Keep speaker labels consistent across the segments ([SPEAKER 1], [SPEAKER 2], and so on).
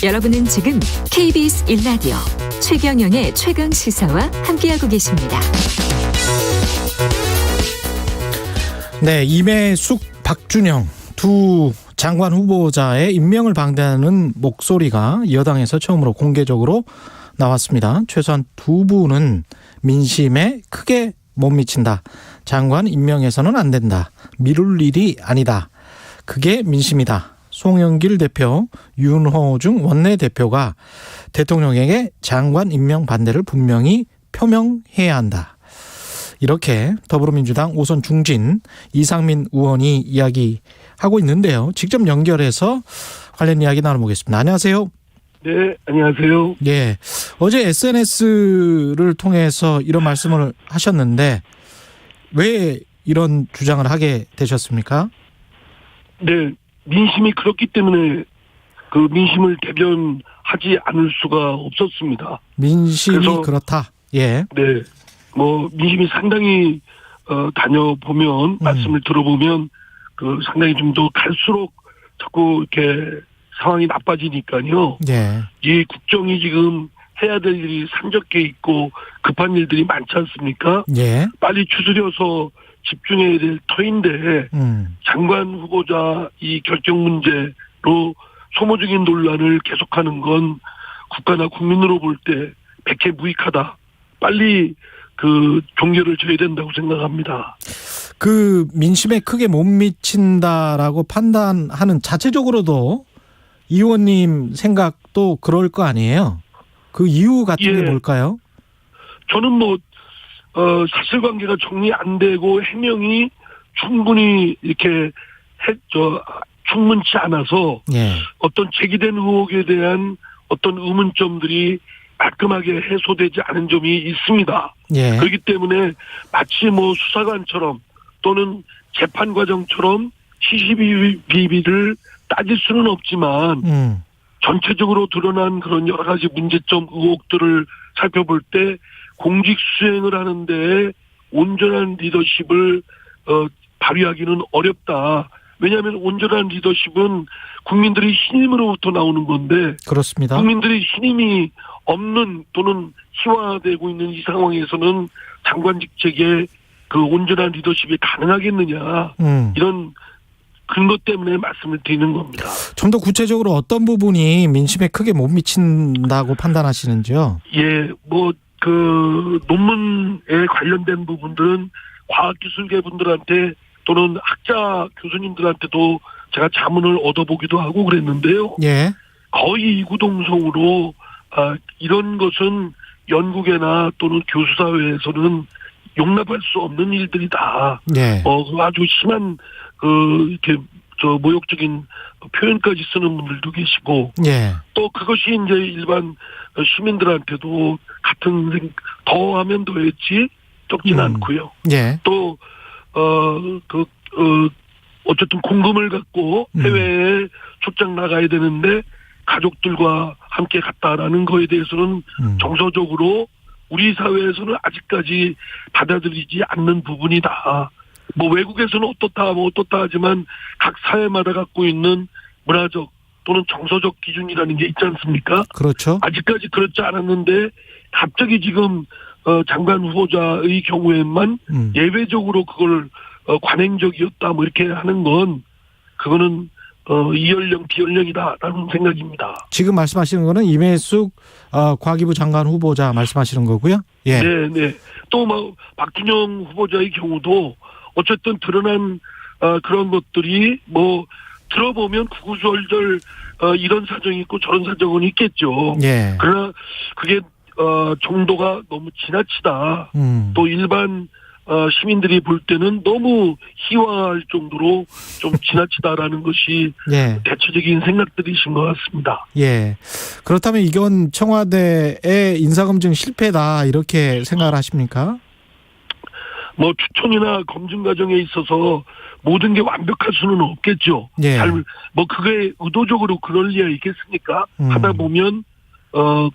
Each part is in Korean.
[SPEAKER 1] 여러분은 지금 KBS 1라디오 최경영의 최강시사와 함께하고 계십니다.
[SPEAKER 2] 네, 임혜숙, 박준영 두 장관 후보자의 임명을 반대하는 목소리가 여당에서 처음으로 공개적으로 나왔습니다. 최소한 두 분은 민심에 크게 못 미친다. 장관 임명해서는 안 된다. 미룰 일이 아니다. 그게 민심이다. 송영길 대표, 윤호중 원내대표가 대통령에게 장관 임명 반대를 분명히 표명해야 한다. 이렇게 더불어민주당 오선 중진 이상민 의원이 이야기하고 있는데요. 직접 연결해서 관련 이야기 나눠보겠습니다. 안녕하세요.
[SPEAKER 3] 네, 안녕하세요.
[SPEAKER 2] 예, 어제 SNS를 통해서 이런 말씀을 하셨는데 왜 이런 주장을 하게 되셨습니까?
[SPEAKER 3] 네, 민심이 그렇기 때문에 그 민심을 대변하지 않을 수가 없었습니다.
[SPEAKER 2] 민심이 그렇다. 예.
[SPEAKER 3] 네, 뭐 민심이 상당히 다녀보면 말씀을 들어보면 그 상당히 좀 더 갈수록 자꾸 이렇게 상황이 나빠지니까요.
[SPEAKER 2] 예.
[SPEAKER 3] 이 국정이 지금 해야 될 일이 산적해 있고 급한 일들이 많지 않습니까?
[SPEAKER 2] 예.
[SPEAKER 3] 빨리 추스려서 집중해야 될 터인데 장관 후보자 이 결정 문제로 소모적인 논란을 계속하는 건 국가나 국민으로 볼 때 백해무익하다. 빨리 그 종결을 줘야 된다고 생각합니다.
[SPEAKER 2] 그 민심에 크게 못 미친다라고 판단하는 자체적으로도 이 의원님 생각도 그럴 거 아니에요? 그 이유 같은 게 뭘까요?
[SPEAKER 3] 저는 뭐 사실관계가 정리 안 되고 해명이 충분히 이렇게 충분치 않아서
[SPEAKER 2] 예.
[SPEAKER 3] 어떤 제기된 의혹에 대한 어떤 의문점들이 깔끔하게 해소되지 않은 점이 있습니다.
[SPEAKER 2] 예.
[SPEAKER 3] 그렇기 때문에 마치 뭐 수사관처럼 또는 재판 과정처럼 시시비비를 따질 수는 없지만 전체적으로 드러난 그런 여러 가지 문제점 의혹들을 살펴볼 때 공직 수행을 하는데 온전한 리더십을 발휘하기는 어렵다. 왜냐하면 온전한 리더십은 국민들의 신임으로부터 나오는 건데
[SPEAKER 2] 그렇습니다.
[SPEAKER 3] 국민들의 신임이 없는 또는 희화되고 있는 이 상황에서는 장관 직책에 그 온전한 리더십이 가능하겠느냐 이런 근거 때문에 말씀을 드리는 겁니다.
[SPEAKER 2] 좀 더 구체적으로 어떤 부분이 민심에 크게 못 미친다고 판단하시는지요?
[SPEAKER 3] 예, 뭐 그 논문에 관련된 부분들은 과학기술계 분들한테 또는 학자 교수님들한테도 제가 자문을 얻어보기도 하고 그랬는데요.
[SPEAKER 2] 예. 거의
[SPEAKER 3] 이구동성으로 이런 것은 연구계나 또는 교수사회에서는 용납할 수 없는 일들이다.
[SPEAKER 2] 예.
[SPEAKER 3] 아주 심한 이렇게 모욕적인 표현까지 쓰는 분들도 계시고,
[SPEAKER 2] 예.
[SPEAKER 3] 또 그것이 이제 일반 시민들한테도 같은 더 하면 더 했지 적진 않고요.
[SPEAKER 2] 예.
[SPEAKER 3] 또 어쨌든 공금을 갖고 해외에 출장 나가야 되는데 가족들과 함께 갔다라는 거에 대해서는 정서적으로 우리 사회에서는 아직까지 받아들이지 않는 부분이다. 뭐 외국에서는 어떻다 하지만 각 사회마다 갖고 있는 문화적 또는 정서적 기준이라는 게 있지 않습니까?
[SPEAKER 2] 그렇죠.
[SPEAKER 3] 아직까지 그렇지 않았는데 갑자기 지금 장관 후보자의 경우에만 예외적으로 그걸 관행적이었다 뭐 이렇게 하는 건 그거는 이연령 비연령이다라는 생각입니다.
[SPEAKER 2] 지금 말씀하시는 거는 임혜숙 과기부 장관 후보자 말씀하시는 거고요. 예.
[SPEAKER 3] 네. 또 뭐 박준영 후보자의 경우도 어쨌든 드러난 그런 것들이 뭐 들어보면 구구절절 이런 사정이 있고 저런 사정은 있겠죠.
[SPEAKER 2] 예.
[SPEAKER 3] 그러나 그게 정도가 너무 지나치다. 또 일반 시민들이 볼 때는 너무 희화할 정도로 좀 지나치다라는 것이
[SPEAKER 2] 예.
[SPEAKER 3] 대체적인 생각들이신 것 같습니다.
[SPEAKER 2] 예. 그렇다면 이건 청와대의 인사검증 실패다 이렇게 생각을 하십니까?
[SPEAKER 3] 뭐 추천이나 검증 과정에 있어서 모든 게 완벽할 수는 없겠죠.
[SPEAKER 2] 예.
[SPEAKER 3] 뭐 그게 의도적으로 그럴 리가 있겠습니까? 하다 보면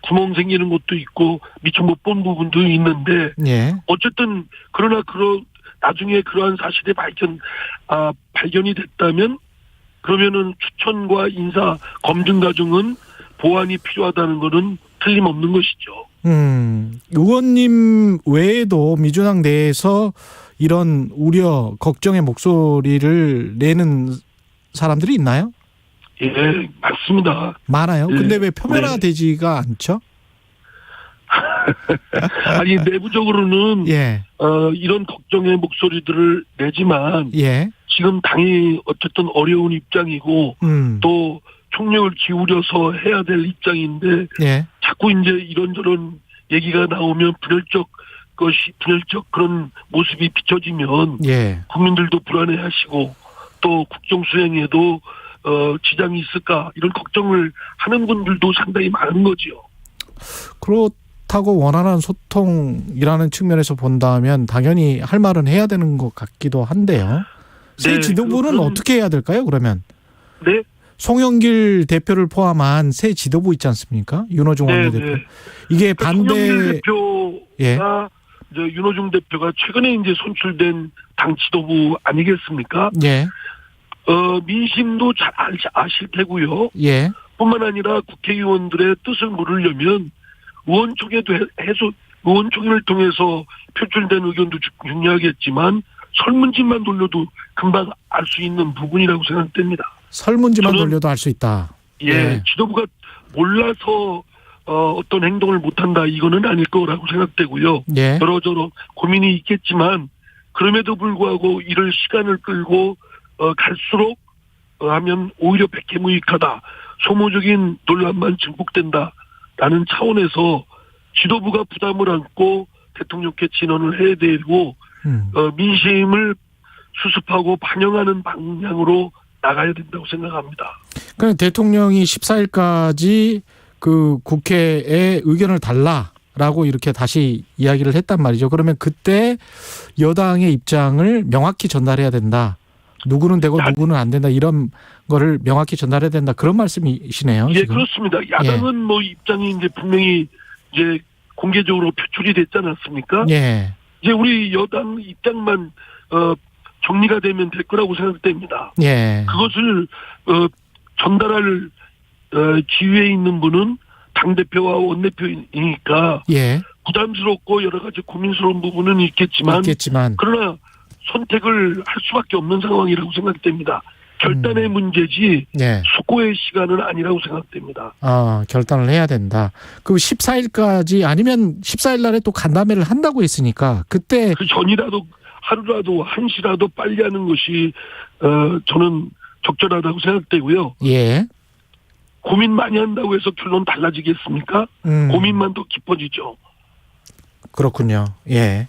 [SPEAKER 3] 구멍 생기는 것도 있고 미처 못 본 부분도 있는데
[SPEAKER 2] 예.
[SPEAKER 3] 어쨌든 그러나 나중에 그러한 사실이 발견이 됐다면 그러면은 추천과 인사 검증 과정은 보완이 필요하다는 것은 틀림없는 것이죠.
[SPEAKER 2] 의원님 외에도 민주당 내에서 이런 우려, 걱정의 목소리를 내는 사람들이 있나요?
[SPEAKER 3] 예, 맞습니다.
[SPEAKER 2] 많아요.
[SPEAKER 3] 예.
[SPEAKER 2] 근데 왜 표면화되지가 않죠?
[SPEAKER 3] 아니, 내부적으로는
[SPEAKER 2] 예.
[SPEAKER 3] 이런 걱정의 목소리들을 내지만
[SPEAKER 2] 예.
[SPEAKER 3] 지금 당이 어쨌든 어려운 입장이고 또 총력을 기울여서 해야 될 입장인데
[SPEAKER 2] 예.
[SPEAKER 3] 자꾸 이제 이런저런 얘기가 나오면 분열적 그런 모습이 비춰지면
[SPEAKER 2] 예.
[SPEAKER 3] 국민들도 불안해하시고 또 국정 수행에도 지장이 있을까 이런 걱정을 하는 분들도 상당히 많은 거지요.
[SPEAKER 2] 그렇다고 원활한 소통이라는 측면에서 본다면 당연히 할 말은 해야 되는 것 같기도 한데요. 새
[SPEAKER 3] 네,
[SPEAKER 2] 지도부는 어떻게 해야 될까요? 그러면
[SPEAKER 3] 네,
[SPEAKER 2] 송영길 대표를 포함한 새 지도부 있지 않습니까? 윤호중 원내대표.
[SPEAKER 3] 네.
[SPEAKER 2] 이게
[SPEAKER 3] 그러니까
[SPEAKER 2] 반대.
[SPEAKER 3] 송영길 대표가
[SPEAKER 2] 예.
[SPEAKER 3] 이제 윤호중 대표가 최근에 이제 선출된 당 지도부 아니겠습니까?
[SPEAKER 2] 예.
[SPEAKER 3] 민심도 잘 아실 테고요.
[SPEAKER 2] 예.
[SPEAKER 3] 뿐만 아니라 국회의원들의 뜻을 물으려면 의원총회를 통해서 표출된 의견도 중요하겠지만 설문지만 돌려도 금방 알 수 있는 부분이라고 생각됩니다.
[SPEAKER 2] 설문지만 돌려도 알 수 있다.
[SPEAKER 3] 예, 지도부가 몰라서 어떤 행동을 못한다 이거는 아닐 거라고 생각되고요.
[SPEAKER 2] 예.
[SPEAKER 3] 여러저러 고민이 있겠지만 그럼에도 불구하고 이를 시간을 끌고 갈수록 하면 오히려 백해무익하다. 소모적인 논란만 증폭된다라는 차원에서 지도부가 부담을 안고 대통령께 진언을 해야 되고 민심을 수습하고 반영하는 방향으로 나가야 된다고 생각합니다.
[SPEAKER 2] 그러니까 대통령이 14일까지 그 국회에 의견을 달라라고 이렇게 다시 이야기를 했단 말이죠. 그러면 그때 여당의 입장을 명확히 전달해야 된다. 누구는 되고 누구는 안 된다. 이런 거를 명확히 전달해야 된다. 그런 말씀이시네요.
[SPEAKER 3] 예,
[SPEAKER 2] 지금.
[SPEAKER 3] 그렇습니다. 야당은 뭐 입장이 이제 분명히 이제 공개적으로 표출이 됐지 않았습니까?
[SPEAKER 2] 예.
[SPEAKER 3] 이제 우리 여당 입장만 정리가 되면 될 거라고 생각됩니다.
[SPEAKER 2] 예.
[SPEAKER 3] 그것을 전달할 지위에 있는 분은 당대표와 원내대표이니까
[SPEAKER 2] 예.
[SPEAKER 3] 부담스럽고 여러 가지 고민스러운 부분은 있겠지만 그러나 선택을 할 수밖에 없는 상황이라고 생각됩니다. 결단의 문제지
[SPEAKER 2] 예.
[SPEAKER 3] 숙고의 시간은 아니라고 생각됩니다.
[SPEAKER 2] 결단을 해야 된다. 그 14일까지 아니면 14일 날에 또 간담회를 한다고 했으니까 그때
[SPEAKER 3] 그 전이라도 하루라도 한시라도 빨리 하는 것이 저는 적절하다고 생각되고요.
[SPEAKER 2] 예.
[SPEAKER 3] 고민 많이 한다고 해서 결론 달라지겠습니까? 고민만 더 깊어지죠.
[SPEAKER 2] 그렇군요. 예.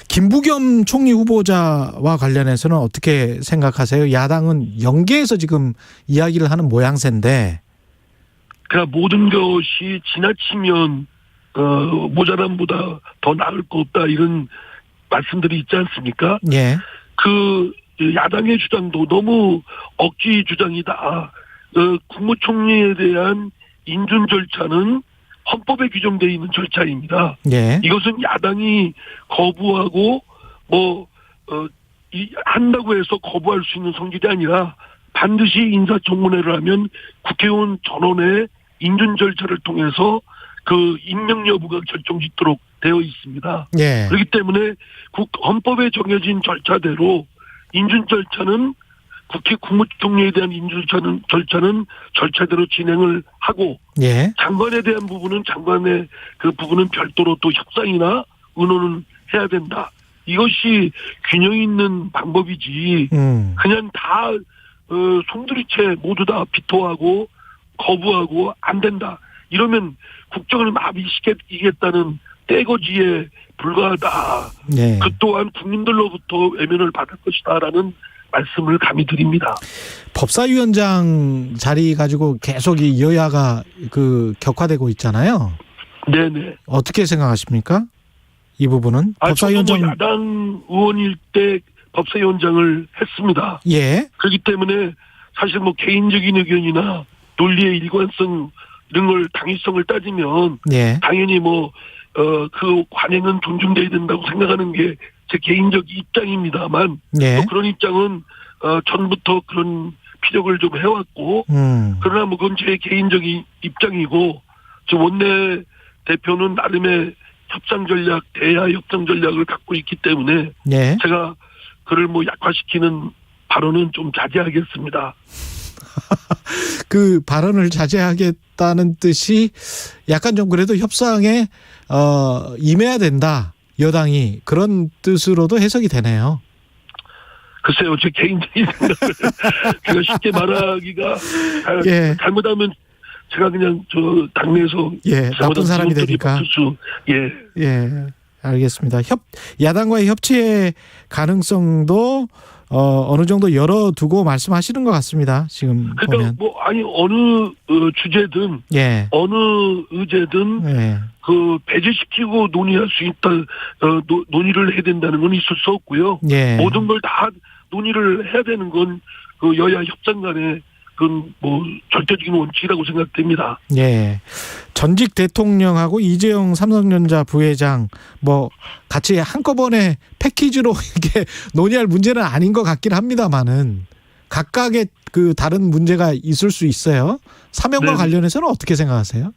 [SPEAKER 2] 김부겸 총리 후보자와 관련해서는 어떻게 생각하세요? 야당은 연계해서 지금 이야기를 하는 모양새인데.
[SPEAKER 3] 그러니까 모든 것이 지나치면 모자람보다 더 나을 거 없다 이런 말씀들이 있지 않습니까?
[SPEAKER 2] 예.
[SPEAKER 3] 그 야당의 주장도 너무 억지 주장이다. 국무총리에 대한 인준 절차는 헌법에 규정되어 있는 절차입니다.
[SPEAKER 2] 예.
[SPEAKER 3] 이것은 야당이 거부하고 한다고 해서 거부할 수 있는 성질이 아니라 반드시 인사청문회를 하면 국회의원 전원의 인준 절차를 통해서 그 임명 여부가 결정짓도록 되어 있습니다.
[SPEAKER 2] 예.
[SPEAKER 3] 그렇기 때문에 헌법에 정해진 절차대로 인준 절차는 국회 국무총리에 대한 인준 절차는 절차대로 진행을 하고
[SPEAKER 2] 예.
[SPEAKER 3] 장관에 대한 부분은 장관의 그 부분은 별도로 또 협상이나 의논을 해야 된다. 이것이 균형 있는 방법이지 그냥 다 송두리째 모두 다 비토하고 거부하고 안 된다. 이러면 국정을 마비시키겠다는 떼거지에 불과하다.
[SPEAKER 2] 예.
[SPEAKER 3] 그 또한 국민들로부터 외면을 받을 것이다라는 말씀을 감히 드립니다.
[SPEAKER 2] 법사위원장 자리 가지고 계속 이 여야가 격화되고 있잖아요.
[SPEAKER 3] 네네.
[SPEAKER 2] 어떻게 생각하십니까? 이 부분은 법사위원장
[SPEAKER 3] 저도 야당 의원일 때 법사위원장을 했습니다.
[SPEAKER 2] 예.
[SPEAKER 3] 그렇기 때문에 사실 개인적인 의견이나 논리의 일관성 이런 걸 당위성을 따지면
[SPEAKER 2] 예.
[SPEAKER 3] 당연히 그 관행은 존중돼야 된다고 생각하는 게 제 개인적 입장입니다만
[SPEAKER 2] 예.
[SPEAKER 3] 또 그런 입장은 전부터 그런 피력을 좀 해왔고 그러나 뭐 그건 제 개인적인 입장이고 지금 원내 대표는 나름의 협상 전략, 대야 협상 전략을 갖고 있기 때문에
[SPEAKER 2] 예.
[SPEAKER 3] 제가 그를 뭐 약화시키는 발언은 좀 자제하겠습니다.
[SPEAKER 2] 그 발언을 자제하겠다는 뜻이 약간 좀 그래도 협상에 임해야 된다. 여당이 그런 뜻으로도 해석이 되네요.
[SPEAKER 3] 글쎄요, 제 개인적인 생각을 제가 쉽게 말하기가
[SPEAKER 2] 예.
[SPEAKER 3] 잘못하면 제가 그냥 저 당내에서
[SPEAKER 2] 나쁜 사람이 되니까. 예, 알겠습니다. 야당과의 협치의 가능성도 어느 정도 열어두고 말씀하시는 것 같습니다. 지금
[SPEAKER 3] 그러니까
[SPEAKER 2] 보면.
[SPEAKER 3] 뭐 아니 어느 주제든 어느 의제든 그 배제시키고 논의할 수 있다 논의를 해야 된다는 건 있을 수 없고요. 모든 걸 다 논의를 해야 되는 건 그 여야 협상 간에 그건 뭐 절대적인 원칙이라고 생각됩니다.
[SPEAKER 2] 예. 전직 대통령하고 이재용 삼성전자 부회장 뭐 같이 한꺼번에 패키지로 이렇게 논의할 문제는 아닌 것 같긴 합니다만은 각각의 그 다른 문제가 있을 수 있어요. 사면과 관련해서는 어떻게 생각하세요?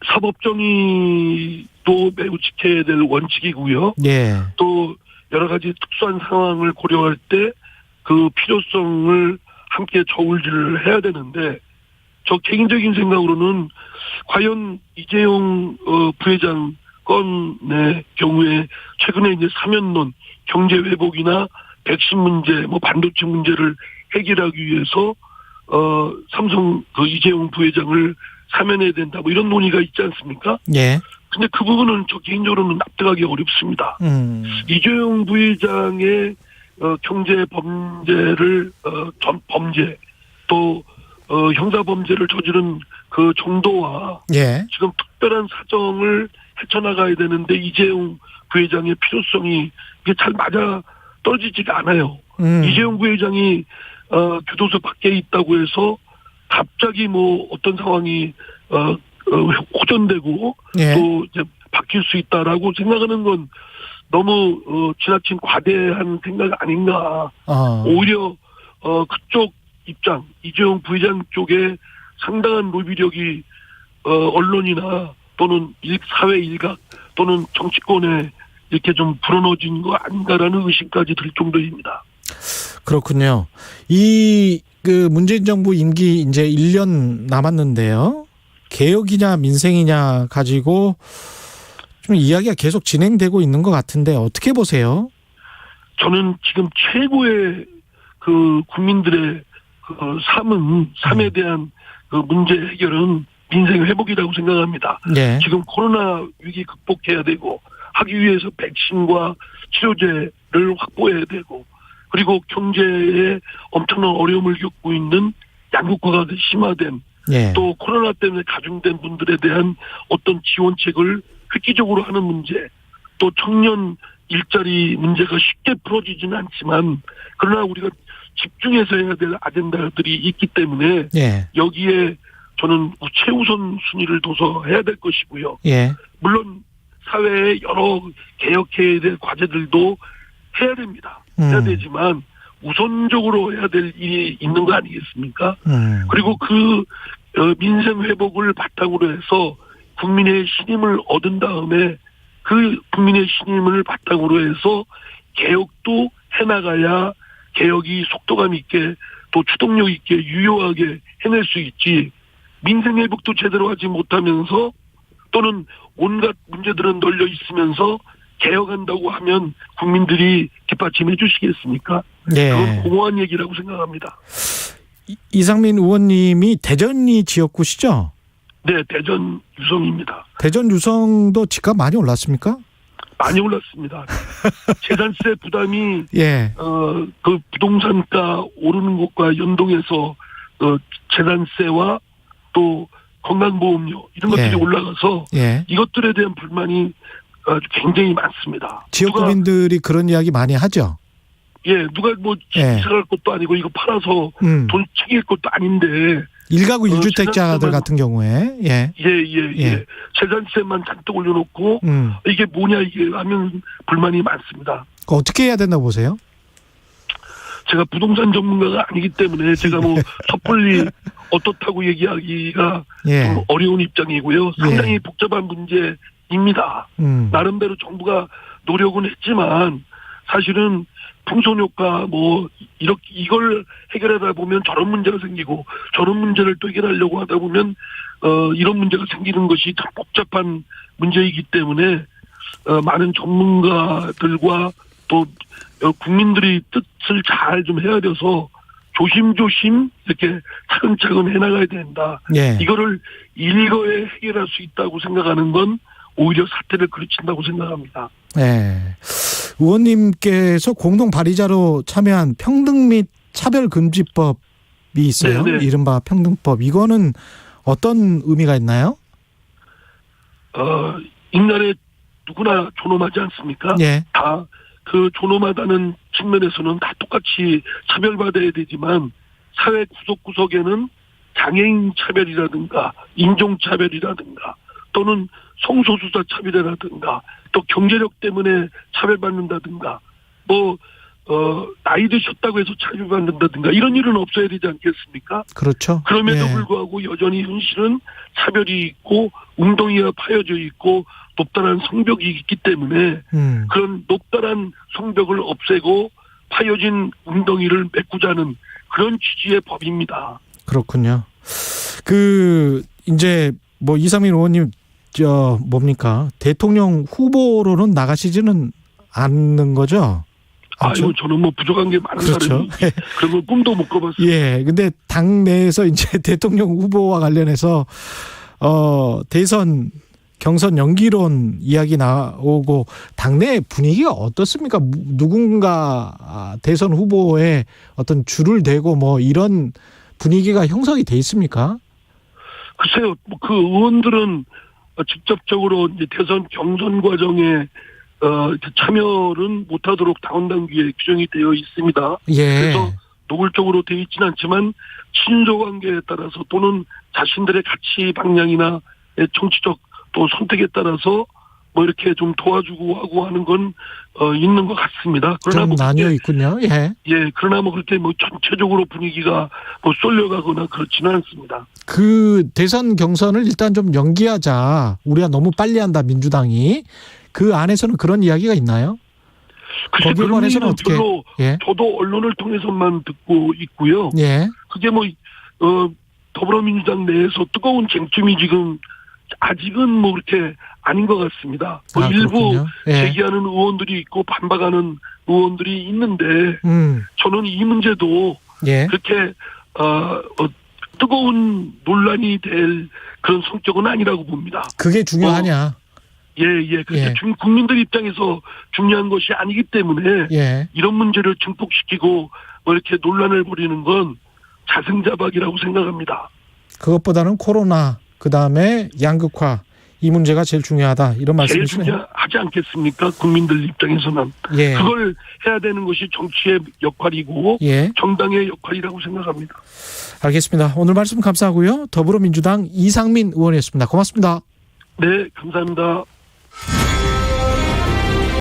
[SPEAKER 3] 사법정의도 매우 지켜야 될 원칙이고요. 또 여러 가지 특수한 상황을 고려할 때 그 필요성을 함께 저울질을 해야 되는데 저 개인적인 생각으로는 과연 이재용 부회장 건의 경우에 최근에 이제 사면론, 경제 회복이나 백신 문제, 뭐 반도체 문제를 해결하기 위해서 삼성 그 이재용 부회장을 사면해야 된다 뭐 이런 논의가 있지 않습니까? 근데 그 부분은 저 개인적으로는 납득하기 어렵습니다. 이재용 부회장의 경제 범죄를 범죄 또 형사 범죄를 저지른 그 정도와 지금 특별한 사정을 헤쳐나가야 되는데 이재용 부회장의 필요성이 이게 잘 맞아 떨어지지가 않아요. 이재용 부회장이 교도소 밖에 있다고 해서 갑자기 뭐 어떤 상황이 호전되고 또 이제 바뀔 수 있다라고 생각하는 건 너무 지나친 과대한 생각 아닌가. 오히려 그쪽 입장 이재용 부회장 쪽에 상당한 로비력이 언론이나 또는 사회 일각 또는 정치권에 이렇게 좀 불어넣어진 거 아닌가라는 의심까지 들 정도입니다.
[SPEAKER 2] 그렇군요. 그 문재인 정부 임기 이제 1년 남았는데요. 개혁이냐 민생이냐 가지고 좀 이야기가 계속 진행되고 있는 것 같은데 어떻게 보세요?
[SPEAKER 3] 저는 지금 최고의 그 국민들의 그 삶에 대한 그 문제 해결은 민생 회복이라고 생각합니다. 지금 코로나 위기 극복해야 되고 하기 위해서 백신과 치료제를 확보해야 되고 그리고 경제에 엄청난 어려움을 겪고 있는 양극화가 심화된 또 코로나 때문에 가중된 분들에 대한 어떤 지원책을 획기적으로 하는 문제 또 청년 일자리 문제가 쉽게 풀어지지는 않지만 그러나 우리가 집중해서 해야 될 아젠다들이 있기 때문에 여기에 저는 최우선 순위를 둬서 해야 될 것이고요. 물론 사회의 여러 개혁해야 될 과제들도 해야 됩니다. 해야 되지만 우선적으로 해야 될 일이 있는 거 아니겠습니까? 그리고 그 민생 회복을 바탕으로 해서 국민의 신임을 얻은 다음에 그 국민의 신임을 바탕으로 해서 개혁도 해나가야 개혁이 속도감 있게 또 추동력 있게 유효하게 해낼 수 있지 민생 회복도 제대로 하지 못하면서 또는 온갖 문제들은 널려 있으면서 개혁한다고 하면 국민들이 뒷받침해 주시겠습니까? 그건 공허한 얘기라고 생각합니다.
[SPEAKER 2] 이상민 의원님이 대전이 지역구시죠?
[SPEAKER 3] 네, 대전 유성입니다.
[SPEAKER 2] 대전 유성도 집값 많이 올랐습니까?
[SPEAKER 3] 많이 올랐습니다. 재산세 부담이 그 부동산가 오르는 것과 연동해서 재산세와 또 건강보험료 이런 것들이 올라가서 이것들에 대한 불만이 굉장히 많습니다.
[SPEAKER 2] 지역 주민들이 그런 이야기 많이 하죠.
[SPEAKER 3] 누가 뭐 이사갈 것도 아니고 이거 팔아서 돈 챙길 것도 아닌데
[SPEAKER 2] 일가구 1주택자들 같은 경우에
[SPEAKER 3] 재산세만 잔뜩 올려놓고 이게 뭐냐 이게 하면 불만이 많습니다.
[SPEAKER 2] 어떻게 해야 된다고 보세요?
[SPEAKER 3] 제가 부동산 전문가가 아니기 때문에 제가 뭐 섣불리 어떻다고 얘기하기가
[SPEAKER 2] 예.
[SPEAKER 3] 좀 어려운 입장이고요. 상당히 복잡한 문제입니다. 나름대로 정부가 노력은 했지만 사실은 풍선 효과 뭐 이걸 해결하다 보면 저런 문제가 생기고 저런 문제를 또 해결하려고 하다 보면 이런 문제가 생기는 것이 참 복잡한 문제이기 때문에 많은 전문가들과 또 국민들이 뜻을 잘 좀 헤아려서 조심조심 이렇게 차근차근 해나가야 된다.
[SPEAKER 2] 예.
[SPEAKER 3] 이거를 일거에 해결할 수 있다고 생각하는 건 오히려 사태를 그르친다고 생각합니다.
[SPEAKER 2] 네. 의원님께서 공동 발의자로 참여한 평등 및 차별금지법이 있어요.
[SPEAKER 3] 네네.
[SPEAKER 2] 이른바 평등법. 이거는 어떤 의미가 있나요?
[SPEAKER 3] 인간에 누구나 존엄하지 않습니까?
[SPEAKER 2] 예.
[SPEAKER 3] 다 그 존엄하다는 측면에서는 다 똑같이 차별받아야 되지만 사회 구석구석에는 장애인 차별이라든가 인종차별이라든가 또는 성소수자 차별이라든가 또 경제력 때문에 차별받는다든가 뭐 나이 드셨다고 해서 차별받는다든가 이런 일은 없어야 되지 않겠습니까?
[SPEAKER 2] 그렇죠.
[SPEAKER 3] 그럼에도
[SPEAKER 2] 예.
[SPEAKER 3] 불구하고 여전히 현실은 차별이 있고 웅덩이가 파여져 있고 높다란 성벽이 있기 때문에 그런 높다란 성벽을 없애고 파여진 웅덩이를 메꾸자는 그런 취지의 법입니다.
[SPEAKER 2] 그렇군요. 이제 뭐 이상민 의원님 뭡니까? 대통령 후보로는 나가시지는 않는 거죠?
[SPEAKER 3] 아유, 저는 뭐 부족한 게 많은
[SPEAKER 2] 그렇죠.
[SPEAKER 3] 사람이 그런 걸 꿈도 못 꿔봤어요.
[SPEAKER 2] 예. 근데 당내에서 이제 대통령 후보와 관련해서 대선 경선 연기론 이야기 나오고 당내 분위기가 어떻습니까? 누군가 대선 후보에 어떤 줄을 대고 뭐 이런 분위기가 형성이 돼 있습니까?
[SPEAKER 3] 글쎄요, 그 의원들은 직접적으로 이제 대선 경선 과정에 참여는 못하도록 당원당규에 규정이 되어 있습니다.
[SPEAKER 2] 예.
[SPEAKER 3] 그래서 노골적으로 되어 있지는 않지만 친소 관계에 따라서 또는 자신들의 가치 방향이나 정치적 또 선택에 따라서 뭐 이렇게 좀 도와주고 하고 하는 건 있는 것 같습니다. 그러나
[SPEAKER 2] 좀
[SPEAKER 3] 뭐
[SPEAKER 2] 나뉘어 있군요. 예.
[SPEAKER 3] 예, 그러나 뭐 그렇게 뭐 전체적으로 분위기가 뭐 쏠려가거나 그렇지는 않습니다.
[SPEAKER 2] 그 대선 경선을 일단 좀 연기하자. 우리가 너무 빨리 한다, 민주당이. 그 안에서는 그런 이야기가 있나요?
[SPEAKER 3] 글쎄,
[SPEAKER 2] 거기에
[SPEAKER 3] 그런
[SPEAKER 2] 관해서는
[SPEAKER 3] 얘기는
[SPEAKER 2] 어떻게?
[SPEAKER 3] 별로
[SPEAKER 2] 예.
[SPEAKER 3] 저도 언론을 통해서만 듣고 있고요.
[SPEAKER 2] 예.
[SPEAKER 3] 그게 뭐 더불어민주당 내에서 뜨거운 쟁점이 지금 아직은 뭐 그렇게 아닌 것 같습니다. 뭐 일부
[SPEAKER 2] 예.
[SPEAKER 3] 제기하는 의원들이 있고 반박하는 의원들이 있는데 저는 이 문제도
[SPEAKER 2] 예.
[SPEAKER 3] 그렇게 뜨거운 논란이 될 그런 성격은 아니라고 봅니다.
[SPEAKER 2] 그게 중요하냐?
[SPEAKER 3] 예. 그게
[SPEAKER 2] 예.
[SPEAKER 3] 국민들 입장에서 중요한 것이 아니기 때문에
[SPEAKER 2] 예.
[SPEAKER 3] 이런 문제를 증폭시키고 뭐 이렇게 논란을 벌이는 건 자승자박이라고 생각합니다.
[SPEAKER 2] 그것보다는 코로나, 그다음에 양극화 이 문제가 제일 중요하다. 이런
[SPEAKER 3] 제일
[SPEAKER 2] 말씀이시네요.
[SPEAKER 3] 중요하지 않겠습니까? 국민들 입장에서는.
[SPEAKER 2] 예.
[SPEAKER 3] 그걸 해야 되는 것이 정치의 역할이고
[SPEAKER 2] 예.
[SPEAKER 3] 정당의 역할이라고 생각합니다.
[SPEAKER 2] 알겠습니다. 오늘 말씀 감사하고요. 더불어민주당 이상민 의원이었습니다. 고맙습니다.
[SPEAKER 3] 네, 감사합니다.